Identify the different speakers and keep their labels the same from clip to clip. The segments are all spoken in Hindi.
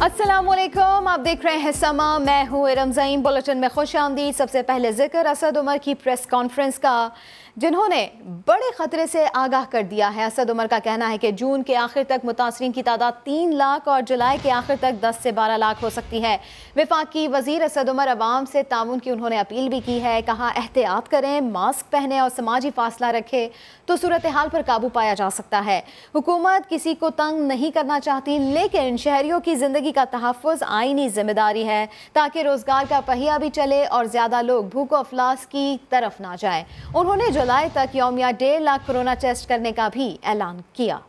Speaker 1: अस्सलामुअलैकुम, आप देख रहे हैं समा। मैं हूँ रमज़ाइन। बुलेटिन में खुश आमदीद। सबसे पहले जिक्र असद उमर की प्रेस कॉन्फ्रेंस का, जिन्होंने बड़े खतरे से आगाह कर दिया है। असद उमर का कहना है कि जून के आखिर तक मुतासरीन की तादाद 3 लाख और जुलाई के आखिर तक 10 से 12 लाख हो सकती है। वफाकी वजीर असद उमर अवाम से ताउन की उन्होंने अपील भी की है। कहा, एहतियात करें, मास्क पहने और समाजी फासला रखें तो सूरत हाल पर काबू पाया जा सकता है। हुकूमत किसी को तंग नहीं करना चाहती, लेकिन शहरियों की जिंदगी का तहफ़्फ़ुज़ आईनी जिम्मेदारी है ताकि रोजगार का पहिया भी चले और ज्यादा लोग भूख अफलास की तरफ ना जाए। उन्होंने जुलाई तक यौमिया 1.5 लाख कोरोना टेस्ट करने का भी ऐलान किया।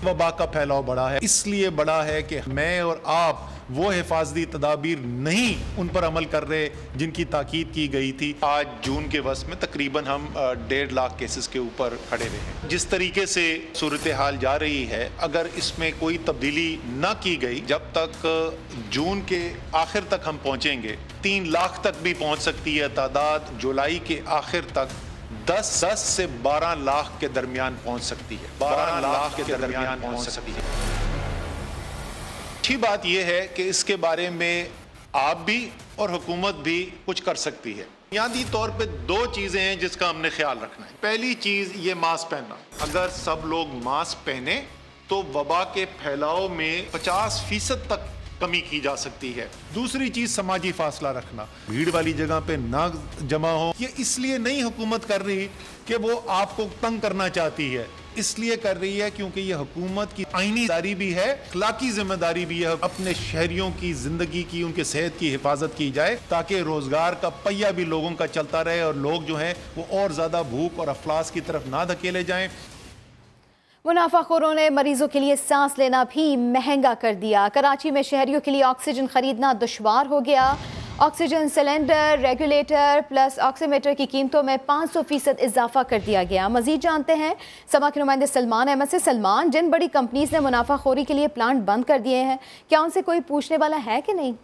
Speaker 2: वबा का फैलाव बढ़ा है, इसलिए बढ़ा है कि मैं और आप वो हिफाजती तदाबीर नहीं उन पर अमल कर रहे जिनकी ताकीद की गई थी। आज जून के वस्त में तकरीबन हम 1.5 लाख केसेस के ऊपर खड़े हुए हैं। जिस तरीके से सूरत हाल जा रही है, अगर इसमें कोई तब्दीली ना की गई, जब तक जून के आखिर तक हम पहुंचेंगे 3 लाख तक भी पहुंच सकती है तादाद। जुलाई के आखिर तक 10 से 12 लाख के दरमियान पहुंच सकती है। 12 लाख के दरमियान पहुंच सकती है। अच्छी बात यह है कि इसके बारे में आप भी और हुकूमत भी कुछ कर सकती है। बुनियादी तौर पे 2 चीजें हैं जिसका हमने ख्याल रखना है। पहली चीज ये मास्क पहनना। अगर सब लोग मास्क पहने तो वबा के फैलाव में 50% तक कमी की जा सकती है। दूसरी चीज समाजी फासला रखना, भीड़ वाली जगह पे ना जमा हो। ये इसलिए नहीं हुकूमत कर रही कि वो आपको तंग करना चाहती है, इसलिए कर रही है क्योंकि ये हुकूमत की आईनी जिम्मेदारी भी है, अखलाकी जिम्मेदारी भी है। अपने शहरियों की जिंदगी की, उनके सेहत की हिफाजत की जाए ताकि रोजगार का पहिया भी लोगों का चलता रहे और लोग जो हैं वो और ज्यादा भूख और अफलास की तरफ ना धकेले जाएं।
Speaker 1: मुनाफाखोरों ने मरीजों के लिए सांस लेना भी महंगा कर दिया। कराची में शहरियों के लिए ऑक्सीजन खरीदना दुश्वार हो गया। Oxygen cylinder, regulator plus oximeter की कीमतों में 500% इजाफा कर दिया गया। मजीद जानते हैं समा के नुमाइंदे सलमान अहमद से। सलमान, जिन बड़ी कंपनीज ने मुनाफाखोरी के लिए प्लांट बंद कर दिए हैं, क्या उनसे कोई पूछने वाला है कि नहीं?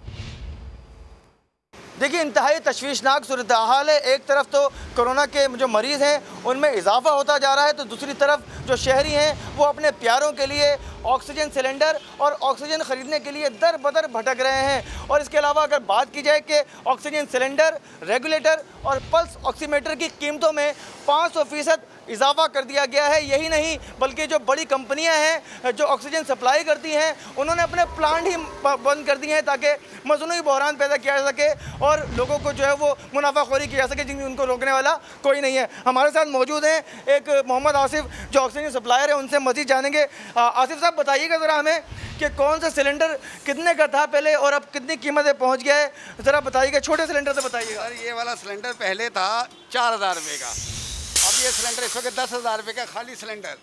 Speaker 3: देखिए, इंतहाई तशवीशनाक सूरत हाल है। एक तरफ तो कोरोना के जो मरीज़ हैं उनमें इजाफा होता जा रहा है, तो दूसरी तरफ जो शहरी हैं वो अपने प्यारों के लिए ऑक्सीजन सिलेंडर और ऑक्सीजन ख़रीदने के लिए दर बदर भटक रहे हैं। और इसके अलावा अगर बात की जाए कि ऑक्सीजन सिलेंडर, रेगुलेटर और पल्स ऑक्सीमीटर की कीमतों में 500% इजाफा कर दिया गया है। यही नहीं बल्कि जो बड़ी कंपनियां हैं जो ऑक्सीजन सप्लाई करती हैं, उन्होंने अपने प्लांट ही बंद कर दिए हैं ताकि मजनूई बहरान पैदा किया जा सके और लोगों को जो है वो मुनाफाखोरी की जा सके, जिनकी उनको रोकने वाला कोई नहीं है। हमारे साथ मौजूद हैं एक मोहम्मद आसिफ जो ऑक्सीजन सप्लायर है, उनसे मज़ीद जानेंगे। आसिफ साहब, बताइएगा ज़रा हमें कि कौन सा सिलेंडर कितने का था पहले और अब कितनी कीमत पे पहुँच गया है, ज़रा बताइएगा। छोटे सिलेंडर से बताइएगा।
Speaker 4: सर, ये वाला सिलेंडर पहले था 4000 रुपये का, अब ये सिलेंडर इस वक्त 10,000 रुपये का खाली सिलेंडर।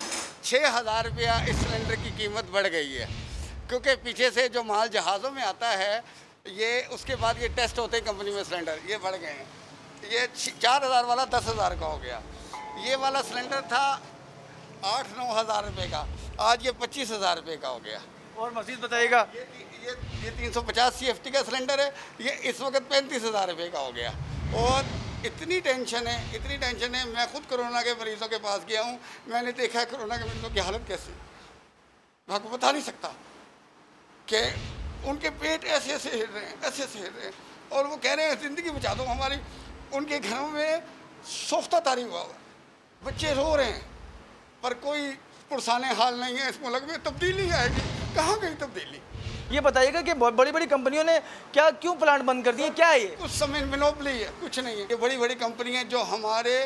Speaker 4: 6,000 रुपया इस सिलेंडर की कीमत बढ़ गई है, क्योंकि पीछे से जो माल जहाज़ों में आता है ये उसके बाद ये टेस्ट होते हैं कंपनी में, सिलेंडर ये बढ़ गए हैं। ये 4,000 वाला 10,000 का हो गया। ये वाला सिलेंडर था 8-9 हज़ार रुपये का, आज ये 25,000 रुपये का हो गया।
Speaker 3: और मज़ीद बताइएगा।
Speaker 4: ये 350 CFT का सिलेंडर है, ये इस वक्त 35,000 रुपये का हो गया। और इतनी टेंशन है। मैं खुद कोरोना के मरीज़ों के पास गया हूँ, मैंने देखा है कोरोना के मरीज़ों की हालत कैसे, मैं आपको बता नहीं सकता कि उनके पेट ऐसे हिल रहे हैं, और वो कह रहे हैं ज़िंदगी बचा दो हमारी। उनके घरों में सोख्ता तारी हुआ हुआ, बच्चे रो रहे हैं, पर कोई पुरसाने हाल नहीं है। इस मुल्क में तब्दीली आएगी, कहाँ गई तब्दीली?
Speaker 3: ये बताइएगा कि बड़ी बड़ी कंपनियों ने क्यों प्लांट बंद कर दिए, क्या है ये?
Speaker 4: कुछ समय मोनोपोली है, कुछ नहीं है। ये बड़ी बड़ी कंपनी हैं जो हमारे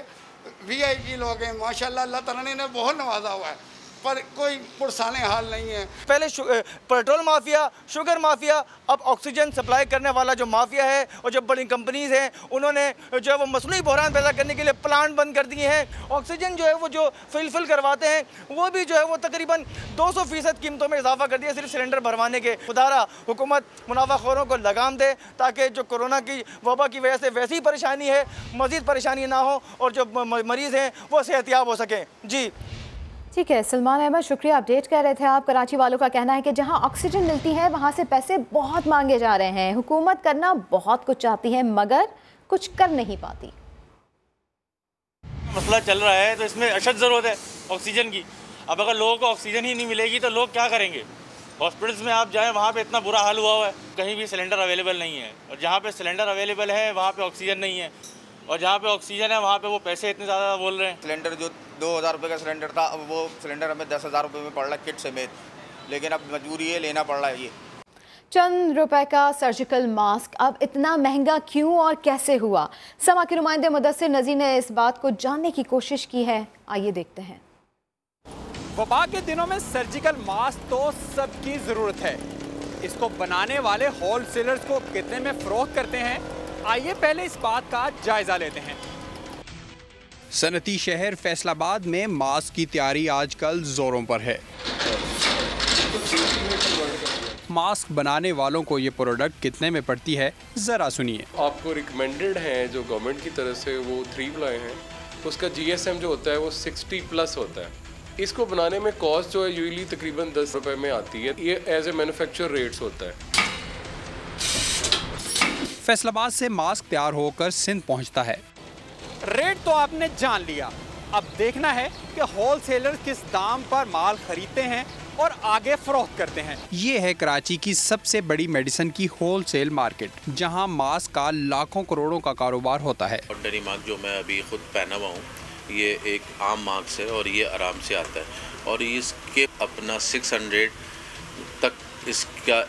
Speaker 4: VIP लोग हैं, माशाल्लाह अल्लाह ताला ने बहुत नवाजा हुआ है, पर कोई पुरसाने हाल नहीं है।
Speaker 3: पहले पेट्रोल माफिया, शुगर माफिया, अब ऑक्सीजन सप्लाई करने वाला जो माफिया है और जो बड़ी कंपनीज हैं उन्होंने जो है वो मसनूई बहरान पैदा करने के लिए प्लांट बंद कर दिए हैं। ऑक्सीजन जो है वो जो फिल करवाते हैं वो भी जो है वो तकरीबन 200% कीमतों में इजाफा कर दिया सिर्फ सिलेंडर भरवाने के। खुदारा हुकूमत मुनाफाखोरों को लगाम दे ताकि जो कोरोना की वबा की वजह से वैसी परेशानी है मज़ीद परेशानी ना हो और जो मरीज़ हैं वो सेहतियाब हो सकें। जी
Speaker 1: ठीक है सलमान अहमद, शुक्रिया। अपडेट कर रहे थे आप। कराची वालों का कहना है कि जहां ऑक्सीजन मिलती है वहां से पैसे बहुत मांगे जा रहे हैं। हुकूमत करना बहुत कुछ चाहती है मगर कुछ कर नहीं पाती।
Speaker 5: मसला चल रहा है तो इसमें अशद ज़रूरत है ऑक्सीजन की। अब अगर लोगों को ऑक्सीजन ही नहीं मिलेगी तो लोग क्या करेंगे। हॉस्पिटल्स में आप जाएं, वहाँ पे इतना बुरा हाल हुआ है, कहीं भी सिलेंडर अवेलेबल नहीं है, और जहाँ पे सिलेंडर अवेलेबल है वहाँ पे ऑक्सीजन नहीं है, और जहाँ पे ऑक्सीजन है वहाँ पे वो पैसे इतने ज़्यादा बोल रहे हैं।
Speaker 6: सिलेंडर जो 2000 रुपये का सिलेंडर था, अब वो सिलेंडर हमें 10,000 रुपये में पड़ रहा है किट समेत, लेकिन अब मजबूरी है, लेना पड़ रहा है। ये
Speaker 1: चंद रुपए का सर्जिकल मास्क अब इतना महंगा क्यों और कैसे हुआ? समा के नुमाइंदे मुदस्सिर नज़ीर ने इस बात को जानने की कोशिश की है, आइए देखते हैं।
Speaker 7: वबा के दिनों में सर्जिकल मास्क तो सबकी ज़रूरत है। इसको बनाने वाले होलसेलर्स को कितने में फरोख्त करते हैं, आइए पहले इस बात का जायज़ा लेते हैं। सनती शहर फैसलाबाद में मास्क की तैयारी आजकल ज़ोरों पर है। मास्क बनाने वालों को ये प्रोडक्ट कितने में पड़ती है, ज़रा सुनिए।
Speaker 8: आपको रिकमेंडेड है जो गवर्नमेंट की तरफ से, वो 3 प्लाई हैं, उसका GSM जो होता है वो 60+ होता है। इसको बनाने में कॉस्ट जो है यूजली तकरीबन 10 रुपए में आती है। ये एज ए मैन्युफैक्चर रेट्स होता है। फैसलाबाद से मास्क तैयार होकर सिंध पहुंचता है। रेट तो आपने जान लिया, अब देखना है कि होलसेलर्स किस दाम पर माल खरीदते हैं और आगे फरोख्त करते हैं। ये है कराची की सबसे बड़ी मेडिसिन की होलसेल मार्केट, जहां मास्क का लाखों करोड़ों का कारोबार होता है।
Speaker 9: ऑर्डिनरी मास्क जो मैं अभी खुद पहना हुआ हूँ, ये एक आम मास्क है और ये आराम से आता है, और इसके अपना 600 तक इसका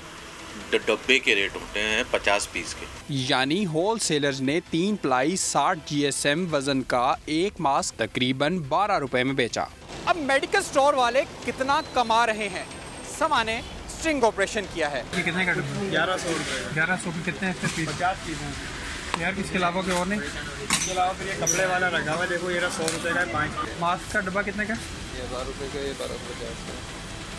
Speaker 9: डब्बे के रेट होते हैं 50 पीस के।
Speaker 7: यानी होलसेलर्स ने 3 प्लाई 60 GSM वजन का एक मास्क तकरीबन 12 रुपए में बेचा। अब मेडिकल स्टोर वाले कितना कमा रहे हैं? समा ने स्ट्रिंग ऑपरेशन किया है।
Speaker 10: ये कितने का? 1100 रुपये। 1100 के कितने 50 पीस हैं यार। इसके अलावा कोई और नहीं? इसके अलावा फिर ये कपड़े वाला रखा हुआ है, देखो ये 100 रुपये का है 5। मास्क का डब्बा कितने का?
Speaker 8: 1000 रुपये का, ये 1250 का।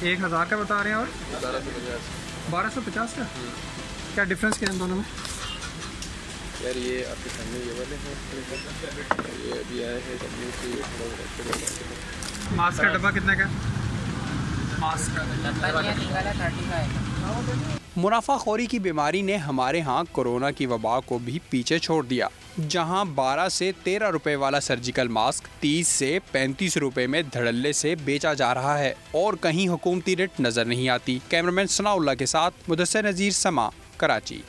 Speaker 10: 1000 का बता रहे हैं, और
Speaker 8: 1250।
Speaker 10: 1250 का? क्या डिफरेंस क्या है दोनों में?
Speaker 8: यार ये आपके सामने ये वाले हैं, ये अभी आए हैं
Speaker 10: मास्क का डब्बा कितने का? मास्क का
Speaker 7: मुनाफाखोरी की बीमारी ने हमारे यहाँ कोरोना की वबा को भी पीछे छोड़ दिया, जहाँ 12 से 13 रुपए वाला सर्जिकल मास्क 30 से 35 रुपए में धड़ल्ले से बेचा जा रहा है, और कहीं हुकूमती रेट नजर नहीं आती। कैमरामैन सनाउल्लाह के साथ मुदस्सिर नज़ीर, समा, कराची।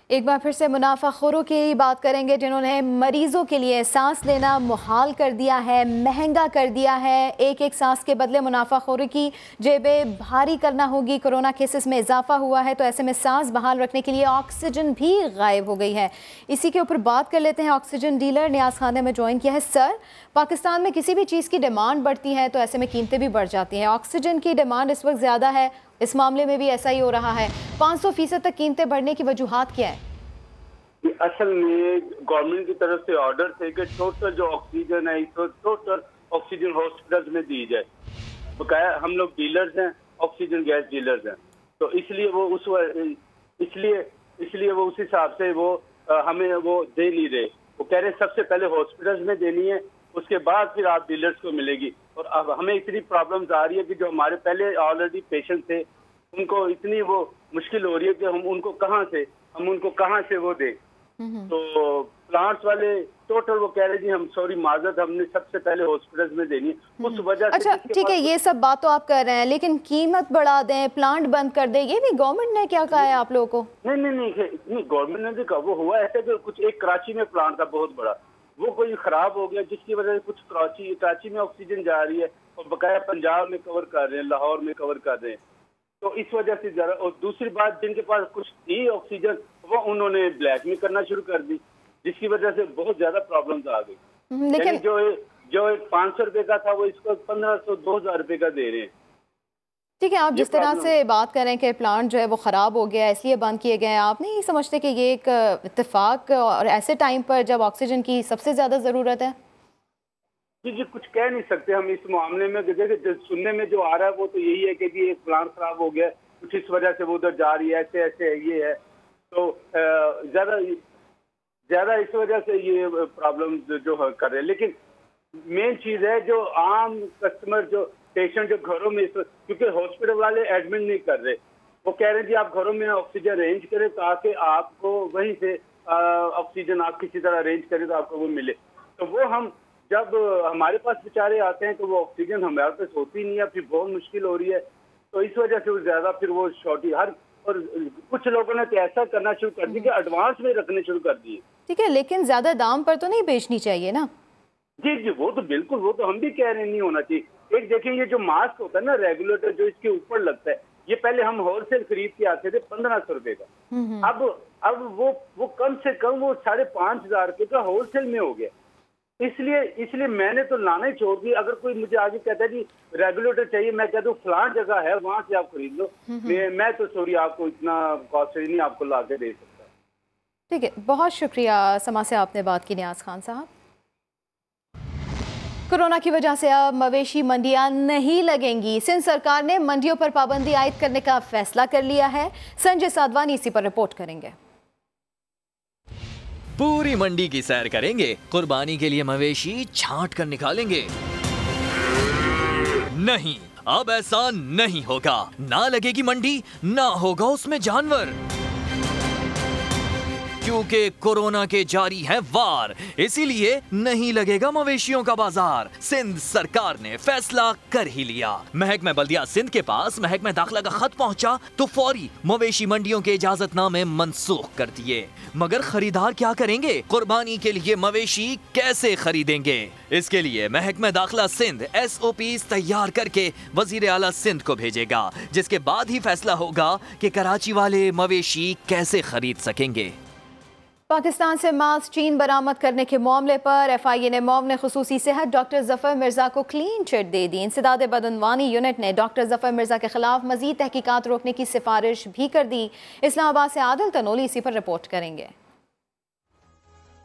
Speaker 1: एक बार फिर से मुनाफाखोरों की बात करेंगे, जिन्होंने मरीजों के लिए सांस लेना मुहाल कर दिया है, महंगा कर दिया है। एक एक सांस के बदले मुनाफाखोरों की जेबें भारी करना होगी। कोरोना केसेस में इजाफा हुआ है, तो ऐसे में सांस बहाल रखने के लिए ऑक्सीजन भी गायब हो गई है। इसी के ऊपर बात कर लेते हैं। ऑक्सीजन डीलर नियाज खान ने हमें ज्वाइन किया है। सर, पाकिस्तान में किसी भी चीज़ की डिमांड बढ़ती है तो ऐसे में कीमतें भी बढ़ जाती हैं। ऑक्सीजन की डिमांड इस वक्त ज़्यादा है, इस मामले में भी ऐसा ही हो रहा है। 500% तक कीमतें बढ़ने की वजूहात क्या है?
Speaker 11: असल में गवर्नमेंट की तरफ से ऑर्डर थे कि टोटल जो ऑक्सीजन है तो टोटल ऑक्सीजन हॉस्पिटल्स में दी जाए। बकाया हम लोग डीलर्स हैं, ऑक्सीजन गैस डीलर्स हैं, तो इसलिए वो उस हिसाब से वो हमें वो दे नहीं रहे। वो कह रहे सबसे पहले हॉस्पिटल्स में देनी है, उसके बाद फिर आप डीलर्स को मिलेगी। और अब हमें इतनी प्रॉब्लम्स आ रही है कि जो हमारे पहले ऑलरेडी पेशेंट थे, उनको इतनी वो मुश्किल हो रही है कि हम उनको कहाँ से वो दें। तो प्लांट्स वाले टोटल वो कह रहे जी हम सॉरी माजरत, हमने सबसे पहले हॉस्पिटल्स में देनी है, उस वजह से।
Speaker 1: अच्छा ठीक है, ये सब बात तो आप कर रहे हैं, लेकिन कीमत बढ़ा दें, प्लांट बंद कर दें, ये भी गवर्नमेंट ने क्या कहा है आप लोगों को?
Speaker 11: नहीं, गवर्नमेंट ने भी कहा। वो हुआ ऐसा कि कुछ एक कराची में प्लांट था बहुत बड़ा, वो कोई खराब हो गया, जिसकी वजह से कुछ कराची में ऑक्सीजन जा रही है और बकाया पंजाब में कवर कर रहे हैं, लाहौर में कवर कर रहे हैं, तो इस वजह से जरा। और दूसरी बात, जिनके पास कुछ थी ऑक्सीजन, वो उन्होंने ब्लैक में करना शुरू कर दी, जिसकी वजह से बहुत ज्यादा प्रॉब्लम्स आ गई। लेकिन जो एक 500 रुपए का था, वो इसको 1500-2000 रुपए का दे रहे हैं।
Speaker 1: ठीक है, आप जिस तरह से बात कर रहे हैं कि प्लांट जो है वो ख़राब हो गया है इसलिए बंद किए गए हैं, आप नहीं समझते कि ये एक इत्तेफाक और ऐसे टाइम पर जब ऑक्सीजन की सबसे ज़्यादा ज़रूरत है?
Speaker 11: जी कुछ कह नहीं सकते हम इस मामले में। देखिए सुनने में जो आ रहा है वो तो यही है कि जी एक प्लांट खराब हो गया, कुछ इस वजह से वो उधर जा रही है, ऐसे है, ये है, तो ज़्यादा इस वजह से ये प्रॉब्लम जो कर रहे हैं। लेकिन मेन चीज़ है जो आम कस्टमर, जो पेशेंट जो घरों में, क्योंकि हॉस्पिटल वाले एडमिट नहीं कर रहे, वो कह रहे हैं जी आप घरों में ऑक्सीजन अरेंज करें ताकि आपको वहीं से ऑक्सीजन आप किसी तरह अरेंज करें तो आपको वो मिले। तो वो हम जब हमारे पास बेचारे आते हैं तो वो ऑक्सीजन हमारे पास होती नहीं है, फिर बहुत मुश्किल हो रही है। तो इस वजह से वो ज्यादा फिर वो शॉर्टेज और कुछ लोगों ने तो ऐसा करना शुरू कर दिया कि एडवांस में रखने शुरू कर दिए।
Speaker 1: ठीक है, लेकिन ज्यादा दाम पर तो नहीं बेचनी चाहिए ना?
Speaker 11: जी जी, वो तो बिल्कुल, वो तो हम भी कह रहे हैं नहीं होना चाहिए। एक देखिए, ये जो मास्क होता है ना रेगुलेटर जो इसके ऊपर लगता है, ये पहले हम होलसेल खरीद के आते थे 1500 रुपए का। अब वो कम से कम वो 5,500 रुपए का होलसेल में हो गया। इसलिए मैंने तो लाना ही छोड़ दिया। अगर कोई मुझे आगे कहता है कि रेगुलेटर चाहिए, मैं कहता हूँ फलान जगह है वहां से आप खरीद लो, मैं तो सॉरी आपको इतना कॉस्टली नहीं आपको ला के दे सकता।
Speaker 1: ठीक है, बहुत शुक्रिया समा से आपने बात की। नियाज खान साहब, कोरोना की वजह से अब मवेशी मंडियां नहीं लगेंगी। सिंध सरकार ने मंडियों पर पाबंदी आयद करने का फैसला कर लिया है। संजय साधवानी इसी पर रिपोर्ट करेंगे।
Speaker 12: पूरी मंडी की सैर करेंगे, कुर्बानी के लिए मवेशी छांट कर निकालेंगे। नहीं, अब ऐसा नहीं होगा। ना लगेगी मंडी, ना होगा उसमें जानवर, क्योंकि कोरोना के जारी है वार, इसीलिए नहीं लगेगा मवेशियों का बाजार। सिंध सरकार ने फैसला कर ही लिया। महकमा बल्दिया सिंध के पास महकमा दाखिला का खत पहुंचा तो फौरी मवेशी मंडियों के इजाजतनामे मनसूख कर दिए। मगर खरीदार क्या करेंगे? कुर्बानी के लिए मवेशी कैसे खरीदेंगे? इसके लिए महकमा दाखिला सिंध SOPs तैयार करके वजीर आला सिंध को भेजेगा, जिसके बाद ही फैसला होगा कि कराची वाले मवेशी कैसे खरीद सकेंगे।
Speaker 1: पाकिस्तान से मास्क चीन बरामद करने के मामले पर FIA ने मुआविन खुसूसी सेहत डॉक्टर जफर मिर्जा को क्लीन चिट दे दी। इंसदाद बदनवानी यूनिट ने डॉक्टर जफर मिर्जा के खिलाफ मजीद तहकीकात रोकने की सिफारिश भी कर दी। इस्लामाबाद से आदिल तनोली इसी पर रिपोर्ट करेंगे।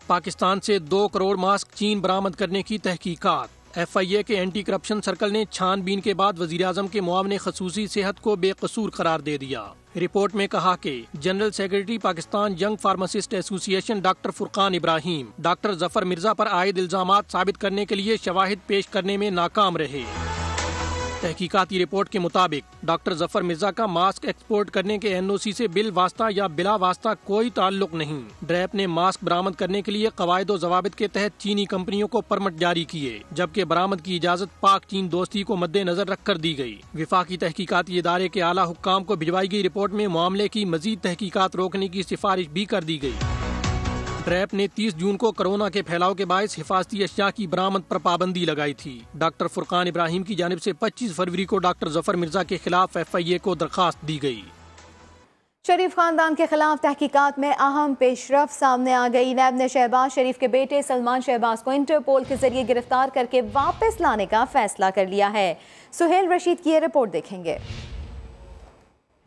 Speaker 13: पाकिस्तान से 2 करोड़ मास्क चीन बरामद करने की तहकीकात। FIA के एंटी करप्शन सर्कल ने छानबीन के बाद वजीर आजम के मुआविन खसूसी सेहत को बेकसूर करार दे दिया। रिपोर्ट में कहा कि general secretary Pakistan young pharmacist association doctor Furqan Ibrahim doctor Zafar Mirza पर आयद इल्जामात साबित करने के लिए शवाहिद पेश करने में नाकाम रहे। तहकीकाती रिपोर्ट के मुताबिक डॉक्टर जफर मिर्जा का मास्क एक्सपोर्ट करने के NOC से बिल वास्ता या बिला वास्ता कोई ताल्लुक नहीं। ड्रैप ने मास्क बरामद करने के लिए कवायद व जवाबित के तहत चीनी कंपनियों को परमिट जारी किए, जबकि बरामद की इजाजत पाक चीन दोस्ती को मद्देनजर रख कर दी गई। विफाकी तहकीकाती इदारे के आला हुक्काम को भिजवाई गई रिपोर्ट में मामले की मजीद तहकीकात रोकने की सिफारिश भी कर दी गई। ड्रैप ने 30 जून को कोरोना के फैलाव के बायस हिफाजती अशिया की बरामद पर पाबंदी लगाई थी। डॉक्टर फुरकान इब्राहिम की जानिब से 25 फरवरी को डॉक्टर जफर मिर्जा के खिलाफ FIA को दरखास्त दी गई।
Speaker 1: शरीफ खानदान के खिलाफ तहकीकात में अहम पेशरफ सामने आ गई। नैब ने शहबाज शरीफ के बेटे सलमान शहबाज को इंटरपोल के जरिए गिरफ्तार करके वापस लाने का फैसला कर लिया है। सुहेल रशीद की ये रिपोर्ट देखेंगे।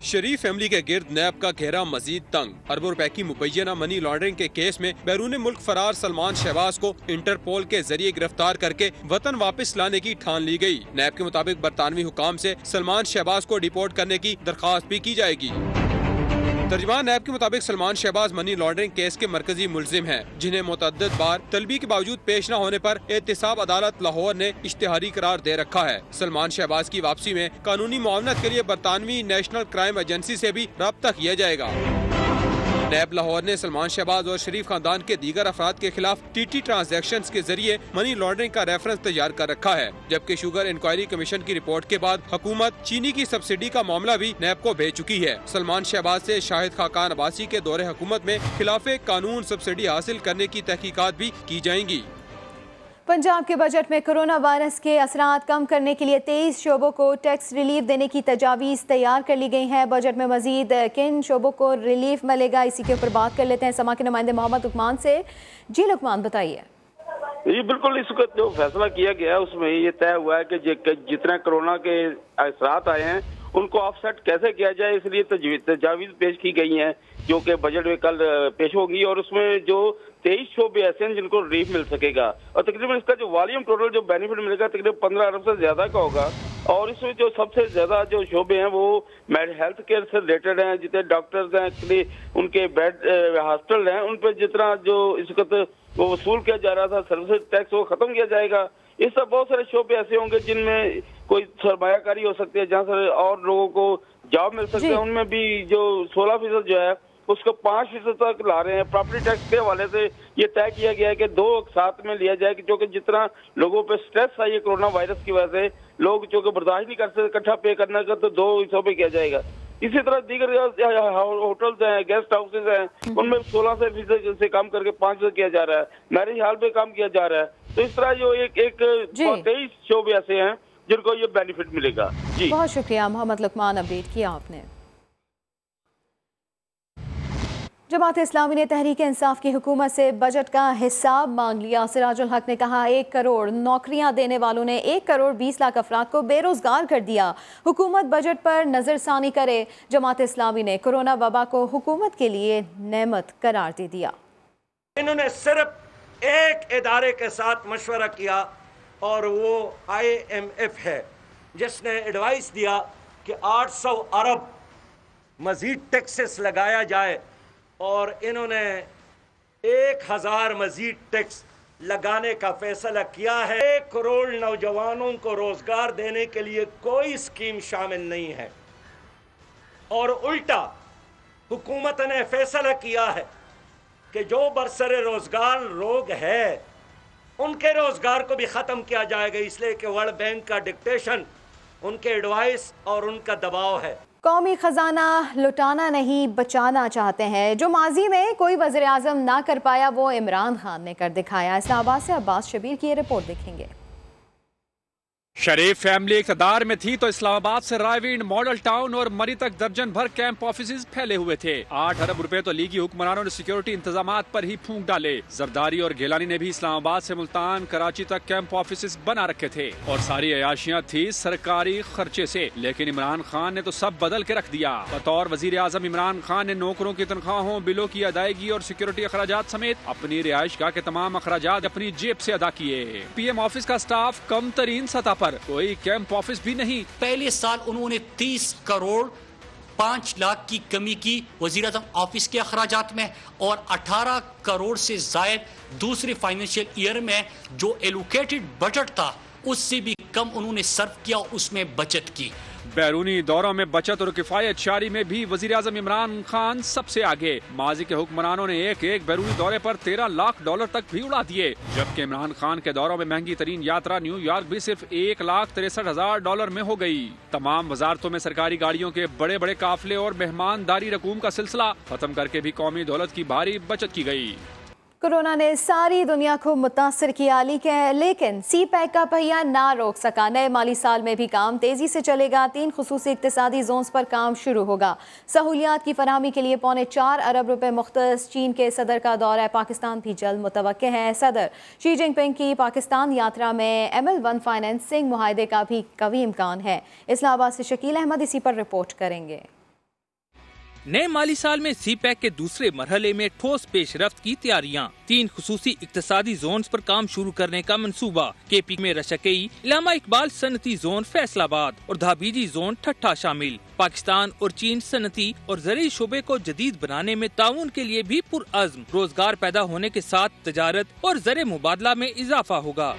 Speaker 7: शरीफ फैमिली के गिर्द नैब का घेरा मजीद तंग। अरबों रुपए की मुबैना मनी लॉन्ड्रिंग के केस में बैरून मुल्क फरार सलमान शहबाज को इंटरपोल के जरिए गिरफ्तार करके वतन वापस लाने की ठान ली गई। नैब के मुताबिक बरतानवी हुकाम से सलमान शहबाज को डिपोर्ट करने की दरखास्त भी की जाएगी। तर्जुमान नैब के मुताबिक Salman Shahbaz money laundering case के मरकजी मुलजिम हैं, जिन्हें मुतअद्दिद बार तलबी के बावजूद पेश न होने पर एहतिसाब अदालत लाहौर ने इश्तिहारी करार दे रखा है। सलमान शहबाज की वापसी में कानूनी मुआवनत के लिए बरतानवी नेशनल क्राइम एजेंसी से भी रब्ता किया जाएगा। नैब लाहौर ने सलमान शहबाज और शरीफ खानदान के दीगर अफराद के खिलाफ TT ट्रांजैक्शंस के जरिए मनी लॉन्ड्रिंग का रेफरेंस तैयार कर रखा है, जबकि शुगर इंक्वायरी कमीशन की रिपोर्ट के बाद हुकूमत चीनी की सब्सिडी का मामला भी नैब को भेज चुकी है। सलमान शहबाज से शाहिद खाकान अब्बासी के दौरे हुकूमत में खिलाफे कानून सब्सिडी हासिल करने की तहकीकात भी की जाएंगी।
Speaker 1: पंजाब के बजट में कोरोना वायरस के असरात कम करने के लिए 23 शोबों को टैक्स रिलीफ देने की तजावीज़ तैयार कर ली गई हैं। बजट में मजीद किन शोबों को रिलीफ मिलेगा, इसी के ऊपर बात कर लेते हैं समा के नुमाइंदे मोहम्मद लुकमान से। जी लुकमान, बताइए।
Speaker 11: जी बिल्कुल, इस वक्त जो फैसला किया गया है उसमें ये तय हुआ है कि जितने कोरोना के असरात आए हैं उनको ऑफसेट कैसे किया जाए, इसलिए तजावीज़ पेश की गई हैं जो कि बजट में कल पेश होगी। और उसमें जो 23 शोबे ऐसे हैं जिनको रिलीफ मिल सकेगा और तकरीबन इसका जो वॉल्यूम टोटल जो बेनिफिट मिलेगा तकरीबन 15 अरब से ज्यादा का होगा। और इसमें जो सबसे ज्यादा जो शोबे हैं वो हेल्थ केयर से रिलेटेड हैं, जितने डॉक्टर्स हैं एक्चुअली उनके बेड हॉस्पिटल हैं उन पर जितना जो इस वक्त वो वसूल किया जा रहा था सर्विस टैक्स वो खत्म किया जाएगा। इस सब बहुत सारे शोबे ऐसे होंगे जिनमें कोई सरमायाकारी हो सकती है, जहाँ से और लोगों को जॉब मिल सकती है। उनमें भी जो 16% जो है उसको 5% तक ला रहे हैं। प्रॉपर्टी टैक्स के हवाले से ये तय किया गया है कि 2 साथ में लिया जाए, जो कि जितना लोगों पे स्ट्रेस आई है कोरोना वायरस की वजह से, लोग जो कि बर्दाश्त नहीं कर सकते इकट्ठा पे करने का, तो 2 हिस्सों में किया जाएगा। इसी तरह दीगर होटल्स हैं, गेस्ट हाउसेज हैं, उनमें 16% से कम करके 5% किया जा रहा है। मैरिज हॉल पे कम किया जा रहा है। तो इस तरह जो एक 23 शोबे ऐसे हैं जिनको ये बेनिफिट मिलेगा। जी
Speaker 1: बहुत शुक्रिया मोहम्मद लुकमान, अपडेट किया आपने। जमात इस्लामी ने तहरीक इंसाफ की हुकूमत से बजट का हिसाब मांग लिया। सिराजुल हक ने कहा 1 करोड़ नौकरियां देने वालों ने 1 करोड़ 20 लाख अफराद को बेरोजगार कर दिया। हुकूमत बजट पर नजरसानी करे। जमात इस्लामी ने कोरोना वबा को हुकूमत के लिए नेमत करार दे दिया।
Speaker 14: इन्होंने सिर्फ एक इदारे के साथ मशवरा किया और वो IMF है, जिसने एडवाइस दिया कि 800 अरब मजीद टैक्सेस लगाया जाए और इन्होंने 1000 मजीद टैक्स लगाने का फैसला किया है। 1 करोड़ नौजवानों को रोजगार देने के लिए कोई स्कीम शामिल नहीं है और उल्टा हुकूमत ने फैसला किया है कि जो बरसरे रोजगार लोग हैं उनके रोजगार को भी ख़त्म किया जाएगा, इसलिए कि वर्ल्ड बैंक का डिक्टेशन, उनके एडवाइस और उनका दबाव है।
Speaker 1: कौमी खजाना लुटाना नहीं बचाना चाहते हैं। जो माजी में कोई वज़ीर आज़म ना कर पाया वो इमरान खान ने कर दिखाया। इस्लामाबाद से अब्बास शबीर की ये रिपोर्ट देखेंगे।
Speaker 7: शरीफ फैमिली इक़्तिदार में थी तो इस्लामाबाद से रायवीन, मॉडल टाउन और मरी तक दर्जन भर कैंप ऑफिस फैले हुए थे। 8 अरब रुपए तो लीगी हुक्मरानों ने सिक्योरिटी इंतजामात पर ही फूंक डाले। जरदारी और गिलानी ने भी इस्लामाबाद से मुल्तान, कराची तक कैंप ऑफिस बना रखे थे और सारी अयाशियाँ थी सरकारी खर्चे से। लेकिन इमरान खान ने तो सब बदल के रख दिया। बतौर वजीर आजम इमरान खान ने नौकरों की तनख्वाहों, बिलों की अदायगी और सिक्योरिटी अखराजात समेत अपनी रिहाइशगाह के तमाम अखराजात अपनी जेब से अदा किए। PM ऑफिस का स्टाफ कम तरीन सतह पर, कोई कैंप ऑफिस भी नहीं।
Speaker 15: पहले साल उन्होंने 30 करोड़ 5 लाख की कमी की वज़ीर आज़म ऑफिस के अखराजात में और 18 करोड़ से जायद दूसरे फाइनेंशियल ईयर में जो एलोकेटेड बजट था उससे भी कम उन्होंने सर्व किया, उसमें बचत की।
Speaker 7: बैरूनी दौरों में बचत और किफायत शारी में भी वजीर आजम इमरान खान सबसे आगे। माजी के हुक्मरानों ने एक बैरूनी दौरे पर $13 लाख तक भी उड़ा दिए, जबकि इमरान खान के दौरों में महंगी तरीन यात्रा न्यूयॉर्क भी सिर्फ $1,63,000 में हो गई। तमाम वजारतों में सरकारी गाड़ियों के बड़े बड़े काफिले और मेहमानदारी रकूम का सिलसिला खत्म करके भी कौमी दौलत की भारी बचत की गई।
Speaker 1: कोरोना ने सारी दुनिया को मुतासर किया, लेकिन CPEC का पहिया ना रोक सका। नए माली साल में भी काम तेजी से चलेगा। 3 खुसूसी इक्तिसादी जोन्स पर काम शुरू होगा। सहूलियात की फराहमी के लिए 4.25 अरब रुपए मुख्तस। चीन के सदर का दौरा पाकिस्तान भी जल्द मुतवक्के है। सदर शी जिनपिंग की पाकिस्तान यात्रा में ML1 फाइनेंसिंग मुआहदे का भी कवी इम्कान है। इस्लामाबाद से शकील अहमद इसी पर रिपोर्ट करेंगे।
Speaker 16: नए माली साल में CPEC के दूसरे मरहले में ठोस पेशरफ्त की तैयारियां। 3 खुसूसी इक्तिसादी जोन पर काम शुरू करने का मंसूबा। KP में रशकई, इलामा इकबाल सनती जोन फैसलाबाद और धाबीजी जोन ठट्ठा शामिल। पाकिस्तान और चीन सनती और ज़रूरी शोबे को जदीद बनाने में ताउन के लिए भी पुरअज़्म। रोजगार पैदा होने के साथ तजारत और ज़र मुबादला में इजाफा होगा।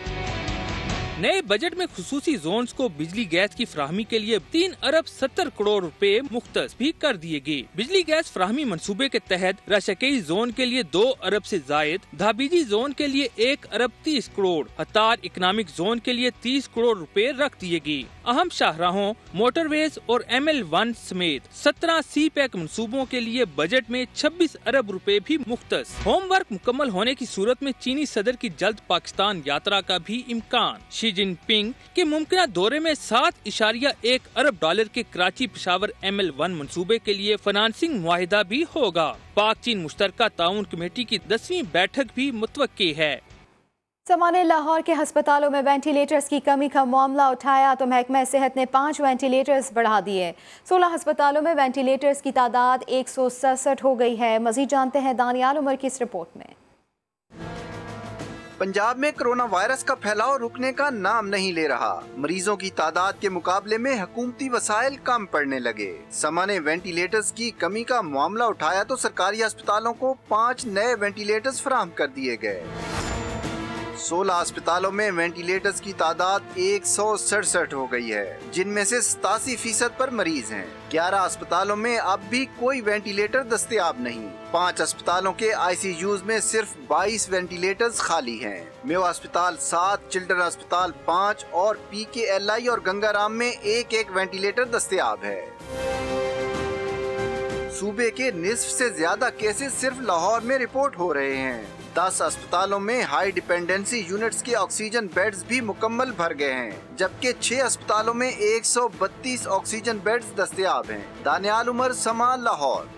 Speaker 16: नए बजट में खुसूसी जोन्स को बिजली गैस की फराहमी के लिए 3 अरब 70 करोड़ रुपए मुख्तस भी कर दिए गए। बिजली गैस फराहमी मंसूबे के तहत रशकई जोन के लिए 2 अरब से जायद, धाबीजी जोन के लिए 1 अरब 30 करोड़, हतार इकनॉमिक जोन के लिए 30 करोड़ रुपए रख दिए गए। अहम शाहराहों, मोटरवेज और ML1 समेत 17 CPEC मंसूबों के लिए बजट में 26 अरब रुपए भी मुख्तस। होमवर्क मुकम्मल होने की सूरत में चीनी सदर की जल्द पाकिस्तान यात्रा का भी इम्कान। शी जिनपिंग के मुमकिन दौरे में 7.1 अरब डॉलर के कराची पेशावर ML1 मंसूबे के लिए फाइनेंसिंग मुआहिदा भी होगा। पाक चीन मुश्तरका ताउन कमेटी की 10वीं बैठक भी मुतवक्की है।
Speaker 1: समाने लाहौर के अस्पतालों में वेंटिलेटर्स की कमी का मामला उठाया तो महकमा सेहत ने 5 वेंटिलेटर्स बढ़ा दिए। 16 अस्पतालों में वेंटिलेटर्स की तादाद 167 हो गई है। मजीद जानते हैं दानियाल उमर की इस रिपोर्ट में।
Speaker 17: पंजाब में कोरोना वायरस का फैलाव रुकने का नाम नहीं ले रहा। मरीजों की तादाद के मुकाबले में हुकूमती वसाइल कम पड़ने लगे। समा ने वेंटिलेटर्स की कमी का मामला उठाया तो सरकारी अस्पतालों को 5 नए वेंटिलेटर्स फराहम कर दिए गए। 16 अस्पतालों में वेंटिलेटर्स की तादाद 167 हो गई है, जिनमें से 87% पर मरीज हैं। 11 अस्पतालों में अब भी कोई वेंटिलेटर दस्तयाब नहीं। 5 अस्पतालों के ICUs में सिर्फ 22 वेंटिलेटर्स खाली हैं। मेवा अस्पताल 7, चिल्ड्रन अस्पताल 5 और PKLI और गंगाराम में एक वेंटिलेटर दस्तयाब है। सूबे के निस्फ से ज्यादा केसेस सिर्फ लाहौर में रिपोर्ट हो रहे हैं। 10 अस्पतालों में हाई डिपेंडेंसी यूनिट्स के ऑक्सीजन बेड्स भी मुकम्मल भर गए हैं, जबकि 6 अस्पतालों में 132 ऑक्सीजन बेड्स दस्तयाब हैं। दानियाल उमर, समा, लाहौर।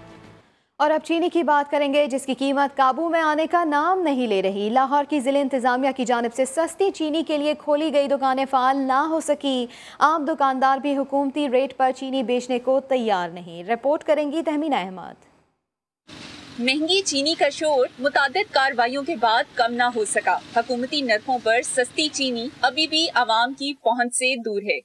Speaker 1: और अब चीनी की बात करेंगे, जिसकी कीमत काबू में आने का नाम नहीं ले रही। लाहौर की जिले इंतजामिया की जानिब से सस्ती चीनी के लिए खोली गई दुकानें फाल ना हो सकी। आम दुकानदार भी हुकूमती रेट पर चीनी बेचने को तैयार नहीं। रिपोर्ट करेंगी तहमीना अहमद।
Speaker 18: महंगी चीनी का शोर मुतादिद कार्रवाइयों के बाद कम ना हो सका। हुकूमती नरखों पर सस्ती चीनी अभी भी आवाम की पहुंच से दूर है।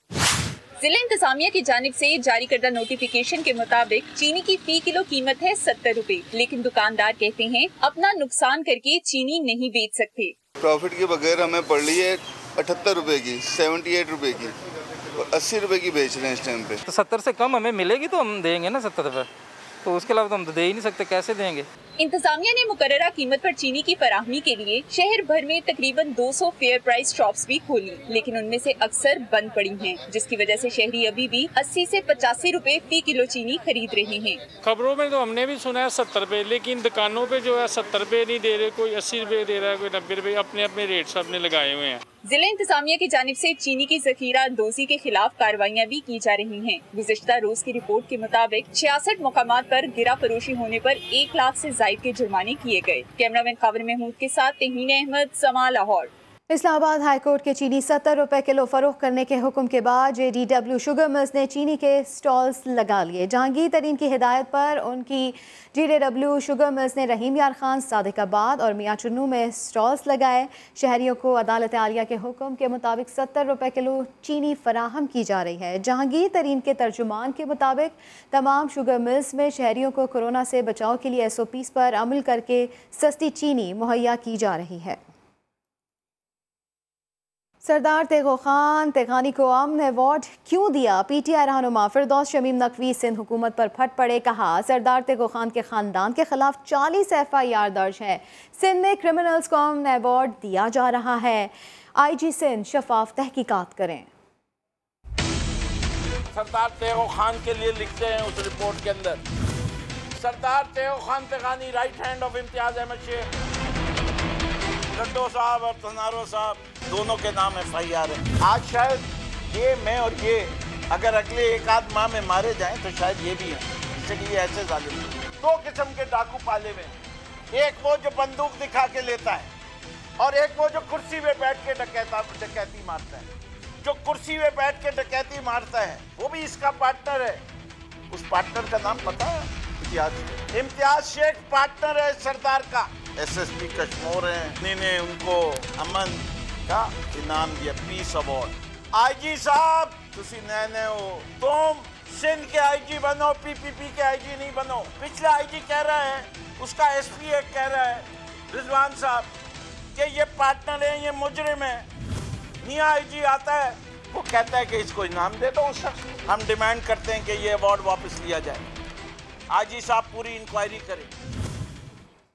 Speaker 18: जिला इंतजामिया की जानिब से जारी करदा नोटिफिकेशन के मुताबिक चीनी की फी किलो कीमत है 70 रुपए, लेकिन दुकानदार कहते हैं अपना नुकसान करके चीनी नहीं बेच सकते।
Speaker 19: प्रॉफिट के बगैर हमें पड़ रही है 78 रुपए की, 78 रुपए की और 80 रुपए की बेच रहे हैं इस टाइम पे।
Speaker 10: तो 70 से कम हमें मिलेगी तो हम देंगे ना 70 रुपए, तो उसके अलावा तो हम तो दे ही नहीं सकते, कैसे देंगे।
Speaker 18: इंतजामिया ने मुकर्ररा कीमत पर चीनी की फराहमी के लिए शहर भर में तकरीबन 200 फेयर प्राइस शॉप्स भी खोली, लेकिन उनमें से अक्सर बंद पड़ी हैं, जिसकी वजह से शहरी अभी भी 80 से 85 रुपए फी किलो चीनी खरीद रहे हैं।
Speaker 10: खबरों में तो हमने भी सुना है 70 रुपए, लेकिन दुकानों पे जो है 70 रुपए नहीं दे रहे, कोई 80 रुपए दे रहा है, कोई 90 रुपए, अपने अपने रेट सबने लगाए हुए हैं।
Speaker 18: जिला इंतजामिया की जानिब से चीनी की जखीरा दोजी के खिलाफ कार्रवाइयाँ भी की जा रही हैं। गुज़िश्ता रोज की रिपोर्ट के मुताबिक 66 मकामात पर गिरा फरोशी होने पर 1 लाख से जायद के जुर्माने किए गए। कैमरामैन खावर महमूद के साथ तहीन अहमद, समा, लाहौर।
Speaker 1: इस्लामाबाद हाईकोर्ट के चीनी 70 रुपए किलो फरोख्त करने के हुक्म के बाद JDW शुगर मिल्स ने चीनी के स्टॉल्स लगा लिए। जहांगीर तरीन की हिदायत पर उनकी JDW शुगर मिल्स ने रहीम यार खान, सादिकाबाद और मियां चुन्नू में स्टॉल्स लगाए। शहरियों को अदालत आलिया के हुक्म के मुताबिक 70 रुपए किलो चीनी फराहम की जा रही है। जहांगीर तरीन के तर्जुमान के मुताबिक तमाम शुगर मिल्स में शहरियों को कोरोना से बचाव के लिए SOPs पर अमल करके सस्ती चीनी मुहैया की जा रही है। सरदार तेगो खान तेगानी को अमन अवार्ड क्यों दिया? PTI रहनुमा फिरदौस शमीम नकवी सिंध हुकूमत पर फट पड़े। कहा सरदार तेगो खान के खानदान के खिलाफ 40 FIR दर्ज है। सिंध में क्रिमिनल्स को अमन अवार्ड दिया जा रहा है। IG सिंध शफाफ तहकीकात करें।
Speaker 20: सरदार तेगो खान के लिए लिखते हैं उस रिपोर्ट के अंदर, Sardar Tego Khan Tegani right hand of Imtiaz Ahmed Sheikh, Laddo Sahab और तनारो साहब दोनों के नाम FIR है। आज शायद ये, मैं और ये अगर अगले 1 आध माह में मारे जाएं तो शायद ये भी है। इसलिए ऐसे जालिम 2 किस्म के डाकू पाले हुए हैं, एक वो जो बंदूक दिखा के लेता है और एक वो जो कुर्सी में बैठ के डकैती मारता है। जो कुर्सी में बैठ के डकैती मारता है वो भी इसका पार्टनर है। उस पार्टनर का नाम पता है? इम्तियाज शेख पार्टनर है सरदार का। SSP कश्मीर है, इन्होंने उनको अमन का इनाम दिया, पीस अवार्ड। IG साहब तुसी नए हो, तुम सिंध के IG बनो, PPP के IG नहीं बनो। पिछला IG कह रहा है, उसका SP एक कह रहा है रिजवान साहब कि ये पार्टनर है, ये मुजरिम है। नया IG आता है, वो कहता है कि इसको इनाम दे दो उस शख्स। हम डिमांड करते हैं कि ये अवार्ड वापस लिया जाए। IG साहब पूरी इंक्वायरी करें।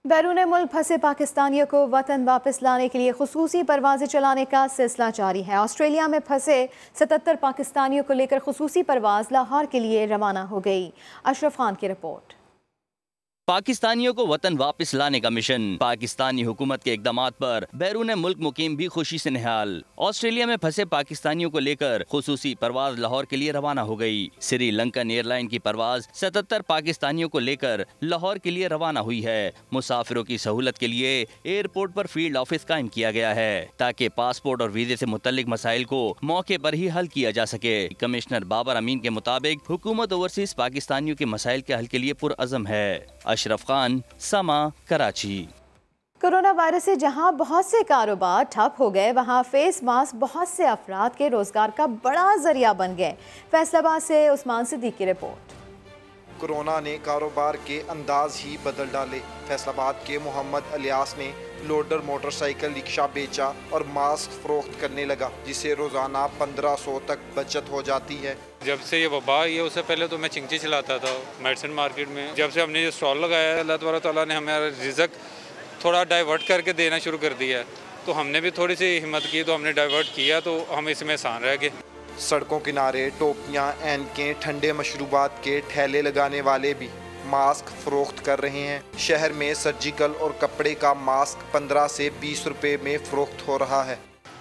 Speaker 1: बैरून मुल्क फंसे पाकिस्तानियों को वतन वापस लाने के लिए खुसूसी परवाजें चलाने का सिलसिला जारी है। ऑस्ट्रेलिया में फंसे 77 पाकिस्तानियों को लेकर खुसूसी परवाज लाहौर के लिए रवाना हो गई। अशरफ खान की रिपोर्ट।
Speaker 21: पाकिस्तानियों को वतन वापस लाने का मिशन। पाकिस्तानी हुकूमत के इकदामात पर बैरून मुल्क मुकीम भी खुशी से निहाल। ऑस्ट्रेलिया में फंसे पाकिस्तानियों को लेकर खुसूसी परवाज लाहौर के लिए रवाना हो गई। श्रीलंकन एयरलाइन की परवाज 77 पाकिस्तानियों को लेकर लाहौर के लिए रवाना हुई है। मुसाफिरों की सहूलत के लिए एयरपोर्ट पर फील्ड ऑफिस कायम किया गया है ताकि पासपोर्ट और वीजे से मुतल्लिक मसाइल को मौके पर ही हल किया जा सके। कमिश्नर बाबर अमीन के मुताबिक हुकूमत ओवरसीज पाकिस्तानियों के मसाइल के हल के लिए पुरअज़म है। अशरफ खान, समा, कराची।
Speaker 1: कोरोना वायरस से जहां बहुत से कारोबार ठप हो गए, वहां फेस मास्क बहुत से अफराद के रोजगार का बड़ा जरिया बन गए। फैसलाबाद से उस्मान सिद्दीक की रिपोर्ट।
Speaker 2: कोरोना ने कारोबार के अंदाज ही बदल डाले। फैसलाबाद के मोहम्मद अलियास ने लोडर मोटरसाइकिल रिक्शा बेचा और मास्क फरोख्त करने लगा, जिसे रोज़ाना 1500 तक बचत हो जाती है।
Speaker 10: जब से ये वबा आई है उससे पहले तो मैं चिंची चलाता था मेडिसिन मार्केट में। जब से हमने ये स्टॉल लगाया है, अल्लाह ताला ने हमारा रिज़्क थोड़ा डाइवर्ट करके देना शुरू कर दिया है, तो हमने भी थोड़ी सी हिम्मत की, तो हमने डाइवर्ट किया, तो हम इसमें आसान रह गए।
Speaker 2: सड़कों किनारे टोपियाँ, ऐनकें, ठंडे मशरूबात के ठेले लगाने वाले भी मास्क फरोख्त कर रहे हैं। शहर में सर्जिकल और कपड़े का मास्क 15 से 20 रुपए में फरोख्त हो रहा है।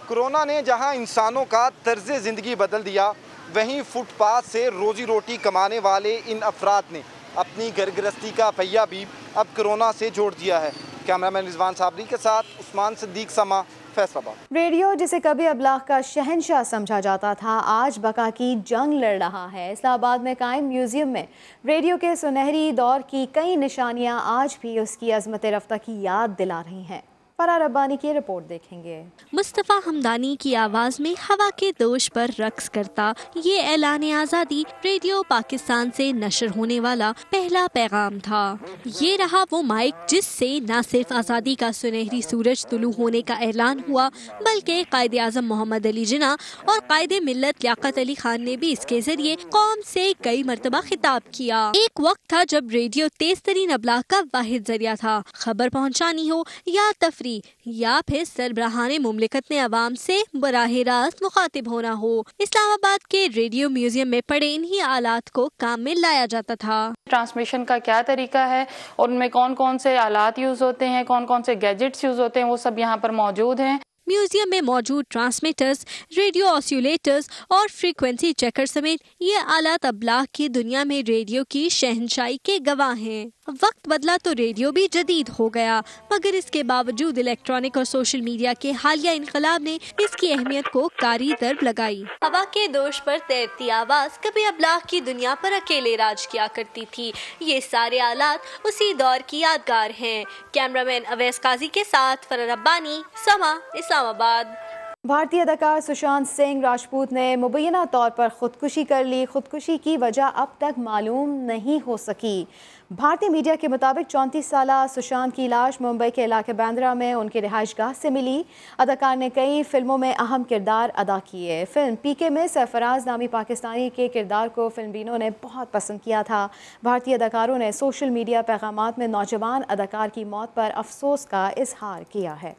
Speaker 2: कोरोना ने जहां इंसानों का तर्ज ज़िंदगी बदल दिया, वहीं फुटपाथ से रोजी रोटी कमाने वाले इन अफराद ने अपनी घर गृहस्थी का पहिया भी अब कोरोना से जोड़ दिया है। कैमरामैन रिजवान साबरी के साथ उस्मान सिद्दीक, समा, फैसलाबाद।
Speaker 1: रेडियो जिसे कभी अब्लाग का शहंशाह समझा जाता था, आज बका की जंग लड़ रहा है। इस्लामाबाद में कायम म्यूजियम में रेडियो के सुनहरी दौर की कई निशानियां आज भी उसकी अजमत रफ्ता की याद दिला रही हैं। फराह रब्बानी की रिपोर्ट देखेंगे।
Speaker 22: मुस्तफ़ा हमदानी की आवाज़ में हवा के दोष पर रक्स करता ये ऐलान आज़ादी रेडियो पाकिस्तान से नशर होने वाला पहला पैगाम था। ये रहा वो माइक जिससे न सिर्फ आज़ादी का सुनहरी सूरज तुलू होने का ऐलान हुआ, बल्कि कायदे आज़म मोहम्मद अली जिन्ना और कायदे मिल्लत लियाकत अली खान ने भी इसके जरिए कौम से कई मरतबा खिताब किया। एक वक्त था जब रेडियो तेज तरीन अब्लाग का वाहिद जरिया था। खबर पहुँचानी हो या तफरी या फिर सरबराहाने मुमलिकत ने अवाम से बराह रास्त मुखातिब होना हो, इस्लामाबाद के रेडियो म्यूजियम में पड़े इन्हीं आलात को काम में लाया जाता था।
Speaker 23: ट्रांसमिशन का क्या तरीका है और उनमें कौन कौन से आलात यूज होते हैं, कौन कौन से गैजेट्स यूज होते हैं, वो सब यहाँ पर मौजूद हैं।
Speaker 22: म्यूजियम में मौजूद ट्रांसमीटर्स, रेडियो ऑस्युलेटर्स और फ्रीक्वेंसी चेकर समेत ये आलात अब्लाग की दुनिया में रेडियो की शहंशाही के गवाह हैं। वक्त बदला तो रेडियो भी जदीद हो गया, मगर इसके बावजूद इलेक्ट्रॉनिक और सोशल मीडिया के हालिया इनकलाब ने इसकी अहमियत को कारी दर्ब लगाई। हवा के दोष पर तैरती आवाज कभी अब्लाग की दुनिया पर अकेले राज किया करती थी। ये सारे आलात उसी दौर की यादगार हैं। कैमरामैन अवैस काजी के साथ फराह रब्बानी, समा, इस्लामाबाद।
Speaker 1: भारतीय अदाकार सुशांत सिंह राजपूत ने मुबैना तौर पर खुदकुशी कर ली। खुदकुशी की वजह अब तक मालूम नहीं हो सकी। भारतीय मीडिया के मुताबिक 34 साला सुशांत की लाश मुंबई के इलाके बांद्रा में उनकी रिहाइशगाह से मिली। अदाकार ने कई फिल्मों में अहम किरदार अदा किए। फिल्म पीके में सरफराज नामी पाकिस्तानी के किरदार को फिल्मबीनों ने बहुत पसंद किया था। भारतीय अदाकारों ने सोशल मीडिया पैगामात में नौजवान अदाकार की मौत पर अफसोस का इजहार किया है।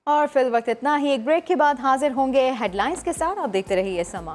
Speaker 1: और फिल वक्त इतना ही। एक ब्रेक के बाद हाजिर होंगे हेडलाइंस के साथ। आप देखते रहिए समा।